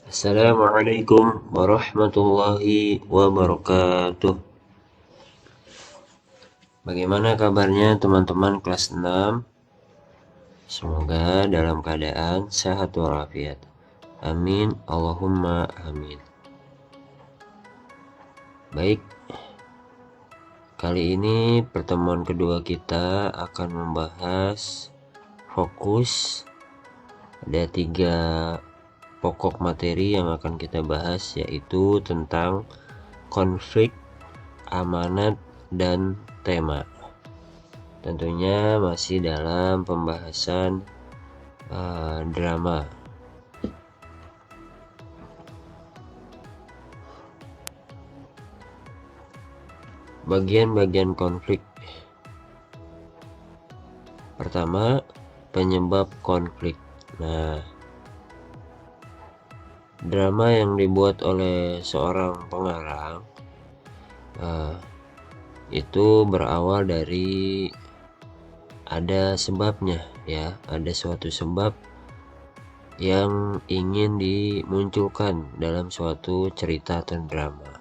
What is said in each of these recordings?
Assalamualaikum warahmatullahi wabarakatuh. Bagaimana kabarnya teman-teman kelas 6? Semoga dalam keadaan sehat walafiat. Amin, Allahumma amin. Baik, kali ini pertemuan kedua kita akan membahas fokus. Ada 3 pokok materi yang akan kita bahas, yaitu tentang konflik, amanat, dan tema. Tentunya masih dalam pembahasan drama. Bagian-bagian konflik. Pertama, penyebab konflik. Nah, drama yang dibuat oleh seorang pengarang itu berawal dari ada sebabnya, ya, ada suatu sebab yang ingin dimunculkan dalam suatu cerita atau drama.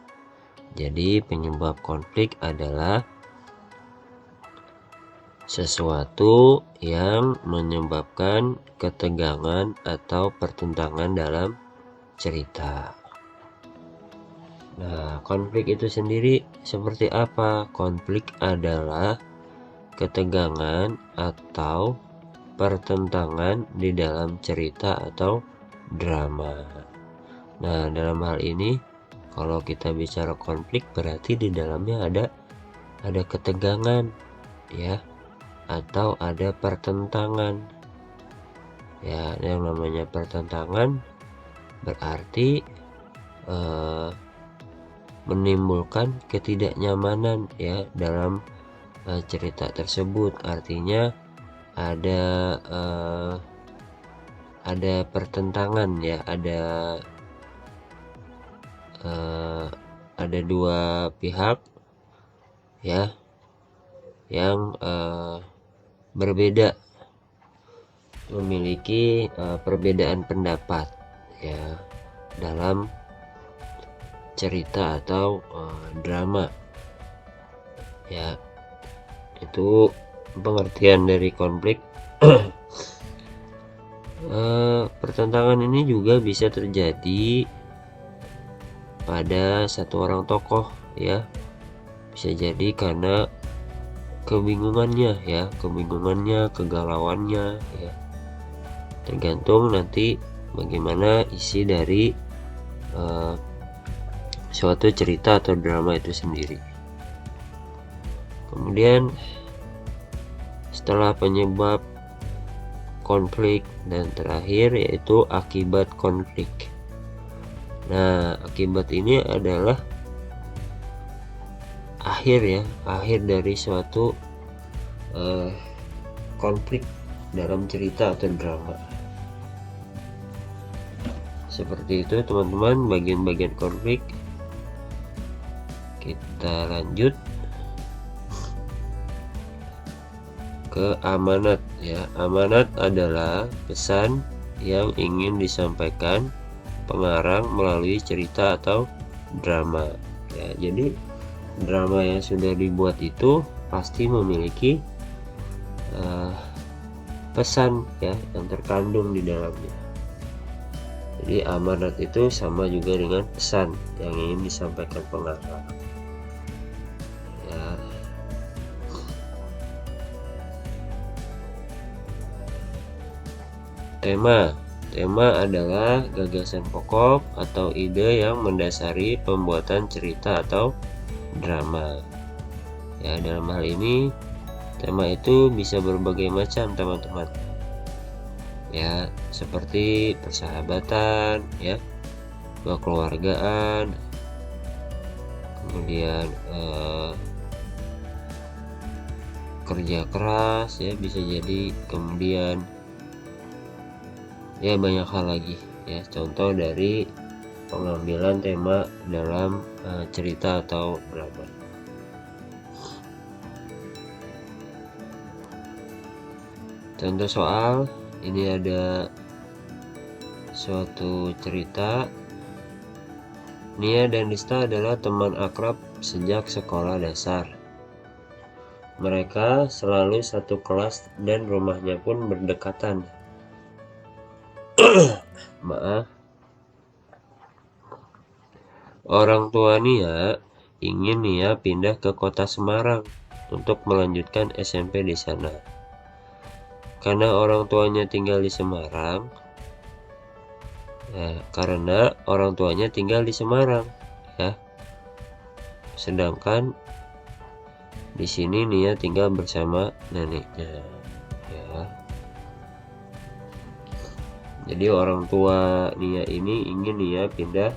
Jadi penyebab konflik adalah sesuatu yang menyebabkan ketegangan atau pertentangan dalam cerita. Nah, konflik itu sendiri seperti apa? Konflik adalah ketegangan atau pertentangan di dalam cerita atau drama. Nah, dalam hal ini kalau kita bicara konflik berarti di dalamnya ada ketegangan, ya, atau ada pertentangan. Ya, yang namanya pertentangan berarti menimbulkan ketidaknyamanan, ya, dalam cerita tersebut. Artinya ada pertentangan, ya, ada dua pihak, ya, yang berbeda, memiliki perbedaan pendapat, ya, dalam cerita atau drama, ya. Itu pengertian dari konflik. Pertentangan ini juga bisa terjadi pada satu orang tokoh, ya. Bisa jadi karena kebingungannya, kegalauannya, ya. Tergantung nanti bagaimana isi dari suatu cerita atau drama itu sendiri. Kemudian setelah penyebab konflik dan terakhir yaitu akibat konflik. Nah, akibat ini adalah akhir dari suatu konflik dalam cerita atau drama. Seperti itu teman-teman, bagian-bagian konflik. Kita lanjut ke amanat, ya. Amanat adalah pesan yang ingin disampaikan pengarang melalui cerita atau drama, ya. Jadi drama yang sudah dibuat itu pasti memiliki pesan, ya, yang terkandung di dalamnya. Jadi amanat itu sama juga dengan pesan yang ingin disampaikan pengarang, ya. Tema adalah gagasan pokok atau ide yang mendasari pembuatan cerita atau drama. Ya, dalam hal ini tema itu bisa berbagai macam, teman-teman. Ya, seperti persahabatan, ya, kekeluargaan, kemudian kerja keras, ya, bisa jadi, kemudian ya banyak hal lagi, ya. Contoh dari pengambilan tema dalam cerita atau drama. Contoh soal, ini ada suatu cerita. Nia dan Rista adalah teman akrab sejak sekolah dasar. Mereka selalu satu kelas dan rumahnya pun berdekatan. Maaf. Orang tua Nia ingin Nia pindah ke kota Semarang untuk melanjutkan SMP di sana. Karena orang tuanya tinggal di Semarang, ya. Sedangkan di sini Nia tinggal bersama neneknya, ya. Jadi orang tua Nia ini ingin Nia pindah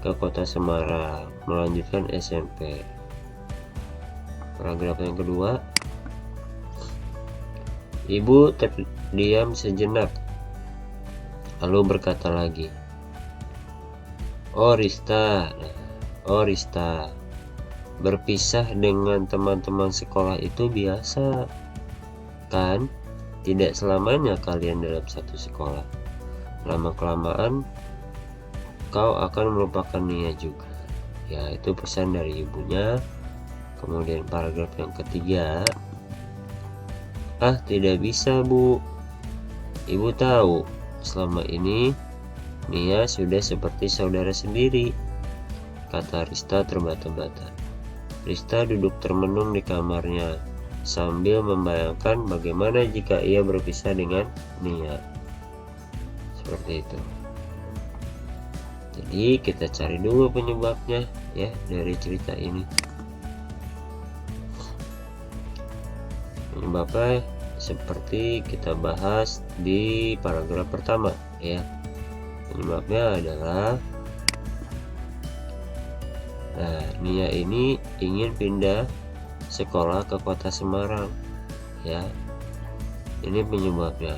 ke kota Semarang melanjutkan SMP. Paragraf yang kedua. Ibu terdiam sejenak, lalu berkata lagi, Oh Rista, berpisah dengan teman-teman sekolah itu biasa, kan? Tidak selamanya kalian dalam satu sekolah. Lama-kelamaan kau akan melupakan Nia juga. Ya, itu pesan dari ibunya. Kemudian paragraf yang ketiga. Ah, tidak bisa, Bu. Ibu tahu, selama ini Nia sudah seperti saudara sendiri, kata Rista terbata-bata. Rista duduk termenung di kamarnya sambil membayangkan bagaimana jika ia berpisah dengan Nia. Seperti itu. Jadi kita cari dulu penyebabnya, ya, dari cerita ini. Penyebabnya seperti kita bahas di paragraf pertama, ya. Penyebabnya adalah Nia ini ingin pindah sekolah ke kota Semarang, ya. Ini penyebabnya.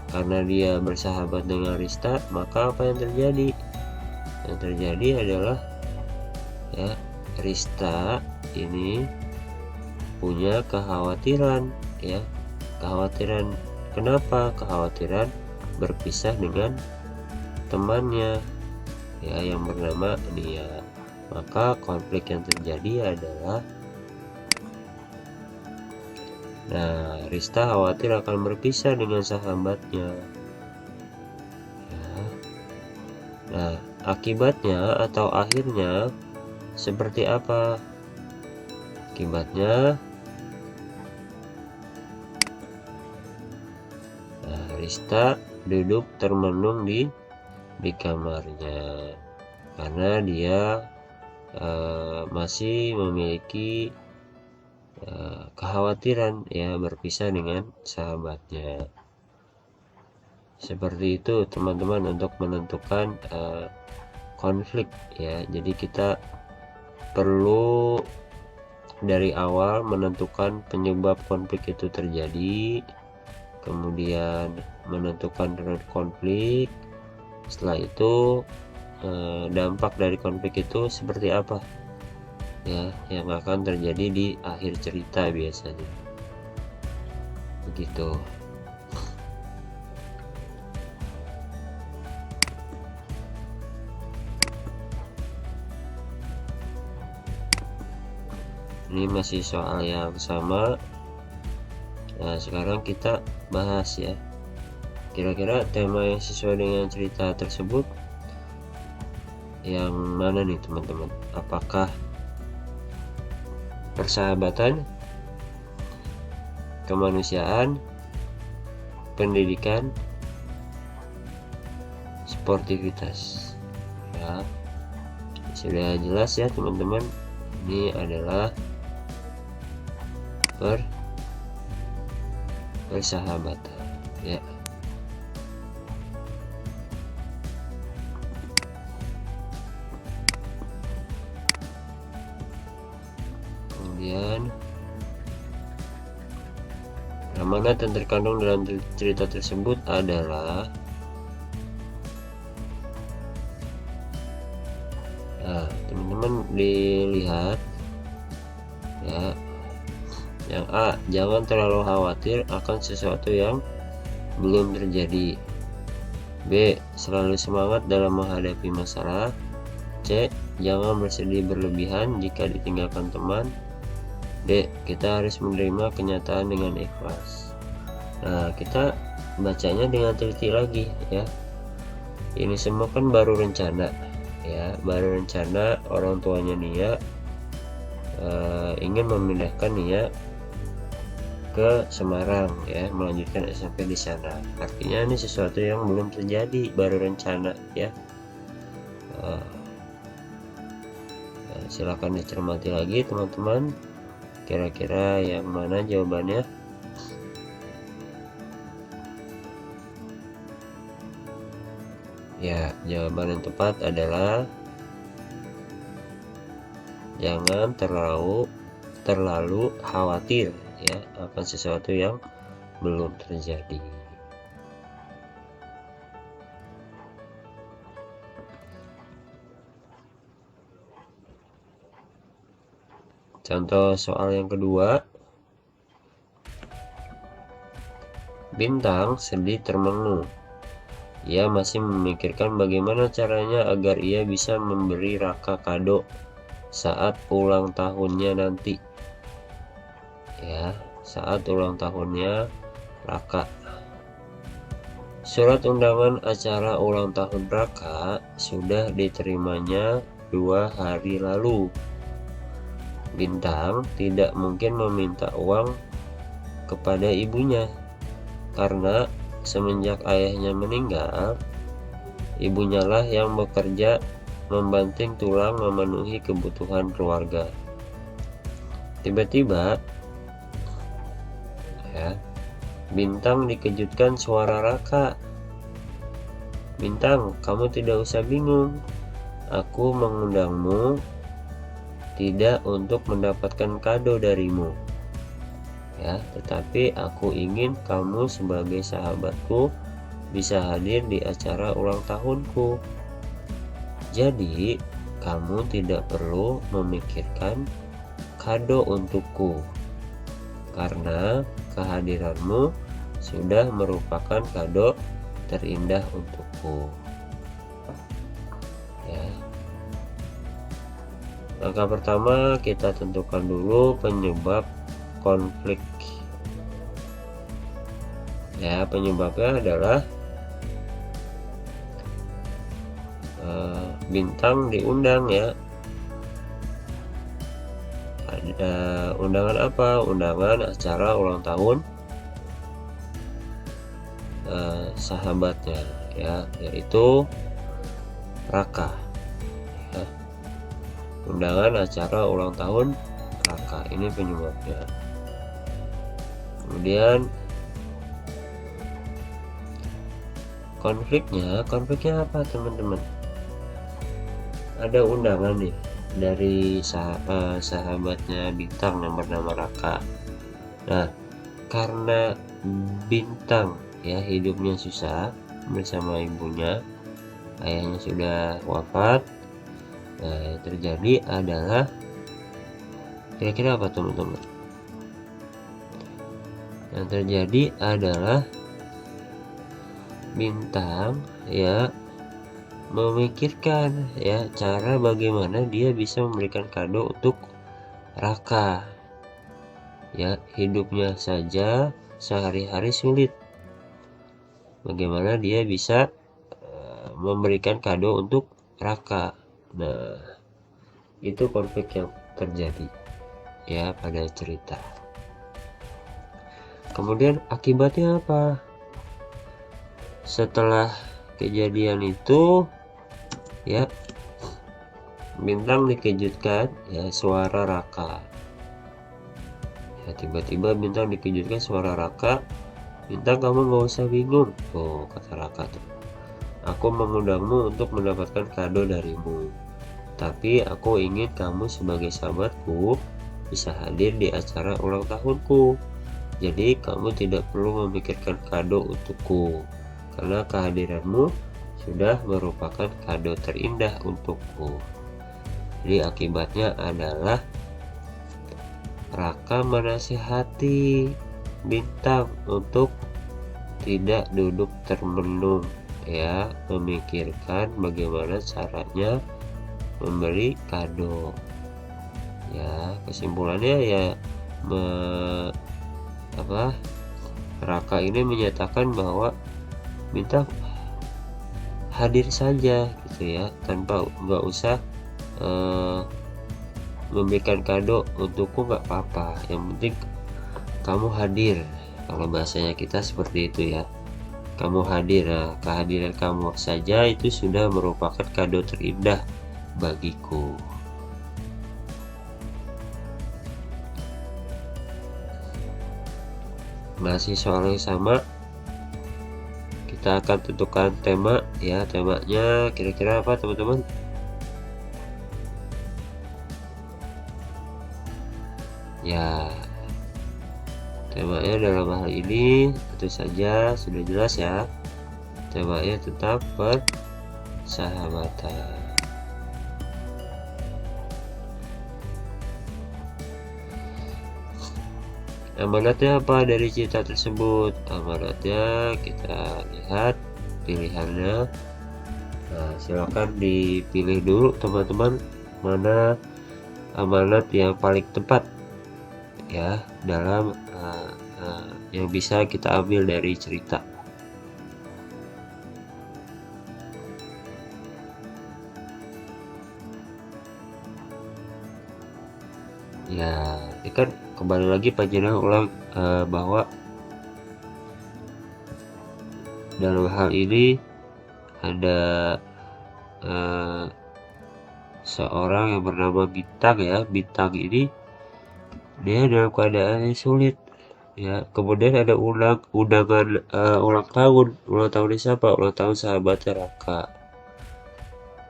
Karena dia bersahabat dengan Rista, maka apa yang terjadi? Yang terjadi adalah, ya, Rista ini punya kekhawatiran, ya. Kekhawatiran kenapa? Kekhawatiran berpisah dengan temannya, ya, yang bernama Nia. Maka konflik yang terjadi adalah, Rista khawatir akan berpisah dengan sahabatnya, ya. Akibatnya atau akhirnya seperti apa? Akibatnya Rista duduk termenung di kamarnya karena dia masih memiliki kekhawatiran, ya, berpisah dengan sahabatnya. Seperti itu teman-teman untuk menentukan konflik, ya. Jadi kita perlu dari awal menentukan penyebab konflik itu terjadi, kemudian menentukan konflik. Setelah itu dampak dari konflik itu seperti apa, ya, yang akan terjadi di akhir cerita biasanya. Begitu. Ini masih soal yang sama. Nah, sekarang kita bahas, ya, kira-kira tema yang sesuai dengan cerita tersebut yang mana nih teman-teman? Apakah persahabatan, kemanusiaan, pendidikan, sportivitas? Ya, sudah jelas ya teman-teman. Ini adalah persahabatan, ya. Kemudian amanat yang terkandung dalam cerita tersebut adalah teman-teman dilihat, ya. Yang A, jangan terlalu khawatir akan sesuatu yang belum terjadi. B. Selalu semangat dalam menghadapi masalah. C. Jangan bersedih berlebihan jika ditinggalkan teman. D. Kita harus menerima kenyataan dengan ikhlas. Nah, kita bacanya dengan teliti lagi ya. Ini semua kan baru rencana ya, baru rencana orang tuanya Nia ingin memindahkan Nia ke Semarang ya, melanjutkan SMP di sana. Artinya ini sesuatu yang belum terjadi, baru rencana ya. Silakan dicermati lagi teman-teman, kira-kira yang mana jawabannya. Ya, jawaban yang tepat adalah jangan terlalu khawatir ya akan sesuatu yang belum terjadi. Contoh soal yang kedua. Bintang sedih termenung. Ia masih memikirkan bagaimana caranya agar ia bisa memberi Raka kado saat ulang tahunnya nanti. Ya, saat ulang tahunnya Raka. Surat undangan acara ulang tahun Raka sudah diterimanya 2 hari lalu. Bintang tidak mungkin meminta uang kepada ibunya karena semenjak ayahnya meninggal, ibunya lah yang bekerja membanting tulang memenuhi kebutuhan keluarga. Tiba-tiba ya, Bintang dikejutkan suara Raka. Bintang, kamu tidak usah bingung. Aku mengundangmu tidak untuk mendapatkan kado darimu. Ya, tetapi aku ingin kamu sebagai sahabatku bisa hadir di acara ulang tahunku. Jadi, kamu tidak perlu memikirkan kado untukku, karena kehadiranmu sudah merupakan kado terindah untukku. Ya. Langkah pertama, kita tentukan dulu penyebab konflik. Ya, penyebabnya adalah Bintang diundang ya. Ada undangan apa? Undangan acara ulang tahun sahabatnya ya, yaitu Raka ya. Undangan acara ulang tahun Raka, ini penyebabnya. Kemudian konfliknya apa teman-teman? Ada undangan nih dari sahabatnya Bintang yang bernama Raka. Nah, karena Bintang ya hidupnya susah bersama ibunya, ayahnya sudah wafat. Nah, yang terjadi adalah kira-kira apa teman-teman? Yang terjadi adalah Bintang ya memikirkan ya cara bagaimana dia bisa memberikan kado untuk Raka. Ya, hidupnya saja sehari-hari sulit. Bagaimana dia bisa memberikan kado untuk Raka. Nah, itu konflik yang terjadi ya pada cerita. Kemudian akibatnya apa? Setelah kejadian itu ya, Bintang dikejutkan ya suara Raka. Ya, tiba-tiba Bintang dikejutkan suara Raka. Bintang, kamu gak usah bingung. Oh, kata Raka tuh. Aku mengundangmu untuk mendapatkan kado darimu. Tapi aku ingin kamu sebagai sahabatku bisa hadir di acara ulang tahunku. Jadi kamu tidak perlu memikirkan kado untukku, karena kehadiranmu sudah merupakan kado terindah untukku. Jadi akibatnya adalah Raka menasihati Bintang untuk tidak duduk termenung, ya, memikirkan bagaimana caranya memberi kado. Ya, kesimpulannya ya Raka ini menyatakan bahwa minta hadir saja gitu ya, tanpa nggak usah memberikan kado untukku, nggak apa-apa, yang penting kamu hadir. Kalau bahasanya kita seperti itu ya, kamu hadir. Nah, kehadiran kamu saja itu sudah merupakan kado terindah bagiku. Masih soal yang sama, kita akan tentukan tema ya. Temanya kira-kira apa teman-teman? Ya, temanya dalam hal ini tentu saja sudah jelas ya. Temanya tetap persahabatan. Amanatnya apa dari cerita tersebut? Amanatnya kita lihat pilihannya. Nah, silakan dipilih dulu teman-teman, mana amanat yang paling tepat ya dalam yang bisa kita ambil dari cerita. Ya, ini kan kembali lagi panjenengan ulang bahwa dalam hal ini ada seorang yang bernama Bintang ya. Bintang ini dia dalam keadaan yang sulit ya. Kemudian ada undangan ulang tahun siapa? Ulang tahun sahabatnya Raka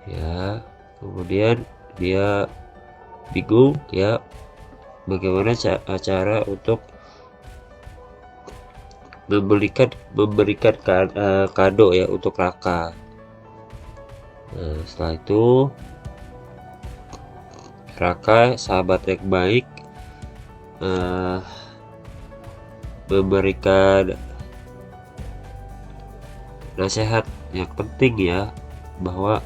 ya. Kemudian dia bingung ya, bagaimana cara untuk memberikan kado ya untuk Raka. Nah, setelah itu Raka, sahabat yang baik, memberikan nasihat yang penting ya, bahwa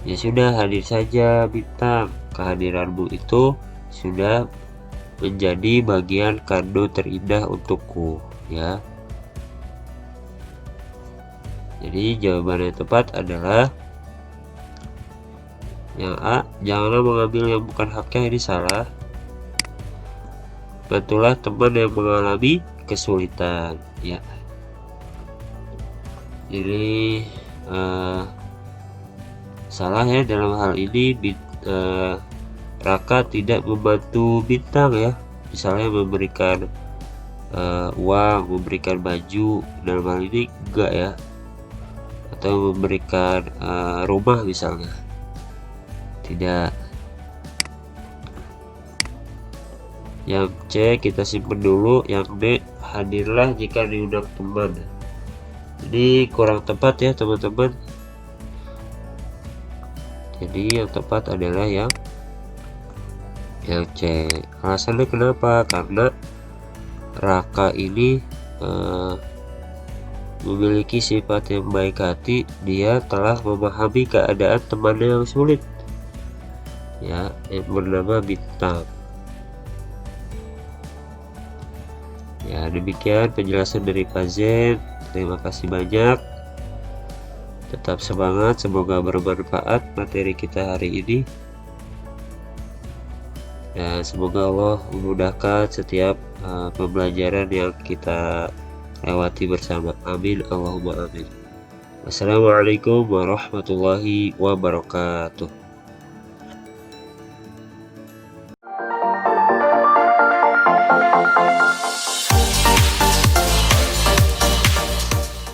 ya sudah, hadir saja Bintang, kehadiranmu itu sudah menjadi bagian kado terindah untukku ya. Jadi jawaban yang tepat adalah yang A, janganlah mengambil yang bukan haknya, ini salah. Bantulah teman yang mengalami kesulitan ya. Jadi salah ya dalam hal ini. Raka tidak membantu Bintang ya, misalnya memberikan uang, memberikan baju, dalam hal ini enggak ya, atau memberikan rumah misalnya, tidak. Yang C kita simpan dulu. Yang D, hadirlah jika diundang teman. Jadi kurang tepat ya teman-teman. Jadi yang tepat adalah yang C. Alasannya kenapa? Karena Raka ini memiliki sifat yang baik hati. Dia telah memahami keadaan temannya yang sulit ya, yang bernama Bintang. Ya, demikian penjelasan dari Pak Zen. Terima kasih banyak. Tetap semangat, semoga bermanfaat materi kita hari ini. Dan semoga Allah memudahkan setiap pembelajaran yang kita lewati bersama. Amin, Allahumma amin. Wassalamualaikum warahmatullahi wabarakatuh.